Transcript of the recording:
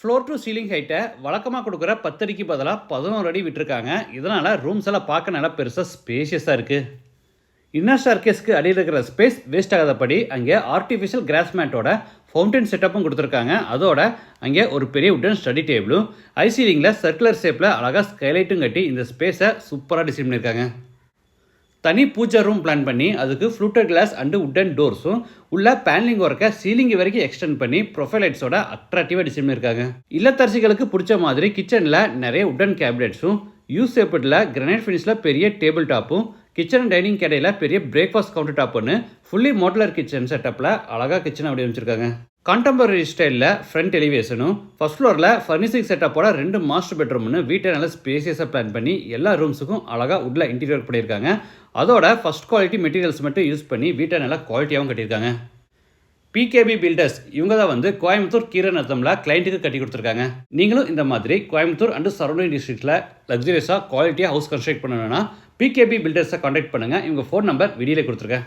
Floor to ceiling ஹைட்டை வழக்கமாக கொடுக்குற 10 அடிக்கு பதிலாக 11 அடி விட்டுருக்காங்க. இதனால் ரூம்ஸ் எல்லாம் பார்க்க நல்லா பெருசாக ஸ்பேஷியஸாக இருக்குது. இன்னர் ஸ்டார்கேஸ்க்கு அடியில் இருக்கிற ஸ்பேஸ் வேஸ்ட் ஆகாதபடி அங்கே ஆர்டிஃபிஷியல் கிராஸ் மேட்டோட ஃபவுண்டன் செட்டப்பும் கொடுத்துருக்காங்க. அதோட அங்கே ஒரு பெரிய உட்டன் ஸ்டடி டேபிளும் ஐசீலிங்கில் சர்க்குலர் ஷேப்பில் அழகாக ஸ்கைலைட்டும் கட்டி இந்த ஸ்பேஸை சூப்பராக டிசைன் பண்ணியிருக்காங்க. தனி பூஜை ரூம் பிளான் பண்ணி அதுக்கு ஃப்ளூட்டட் கிளாஸ் அண்டு உட்டன் டோர்ஸும் உள்ள பேனலிங் ஒர்க்கை சீலிங் வரைக்கும் எக்ஸ்டெண்ட் பண்ணி ப்ரொஃபைல் லைட்ஸோட அட்ராக்டிவாக டிசைன் பண்ணியிருக்காங்க. இல்லத்தரசிகளுக்கு பிடிச்ச மாதிரி கிச்சனில் நிறைய உட்டன் கேபினெட்ஸும் யூஸ் ஏற்பட்டில் கிரானைட் ஃபினிஷில் பெரிய டேபிள் டாப்பும் கிச்சன் அண்ட் டைனிங் கடையில் பெரிய பிரேக்ஃபாஸ்ட் கவுண்டர் டாப்புன்னு ஃபுல்லி மாடுலர் கிச்சன் செட்டப்பில் அழகாக கிச்சனை வடிவமைச்சிருக்காங்க. கான்டெம்பரரி ஸ்டைலில் ஃப்ரண்ட் எலிவேஷனும் ஃபர்ஸ்ட் ஃப்ளோரில் ஃபர்னிஷிங் செட்டப்போட 2 மாஸ்டர் பெட்ரூம்னு வீட்டை நல்லா ஸ்பேசியஸாக பிளான் பண்ணி எல்லா ரூம்ஸுக்கும் அழகாக உள்ள இன்டீரியர் பண்ணியிருக்காங்க. அதோட ஃபர்ஸ்ட் குவாலிட்டி மெட்டீரியல்ஸ் மட்டும் யூஸ் பண்ணி வீட்டை நல்லா குவாலிட்டியாகவும் கட்டியிருக்காங்க. பிகேபி பில்டர்ஸ் இவங்க தான் கோயம்புத்தூர் கீரநத்தமில் கிளைண்ட்டுக்கு கட்டி கொடுத்துருக்காங்க. நீங்களும் இந்த மாதிரி கோயம்புத்தூர் அண்டு சரௌண்டிங் டிஸ்ட்ரிக்டில் லக்ஸரியஸாக குவாலிட்டியாக ஹவுஸ் கன்ஸ்ட்ரக்ட் பண்ணணும்னா பிகேபி பில்டர்ஸை கான்டாக்ட் பண்ணுங்கள். இவங்க ஃபோன் நம்பர் வீடியோவில் கொடுத்துருக்கேன்.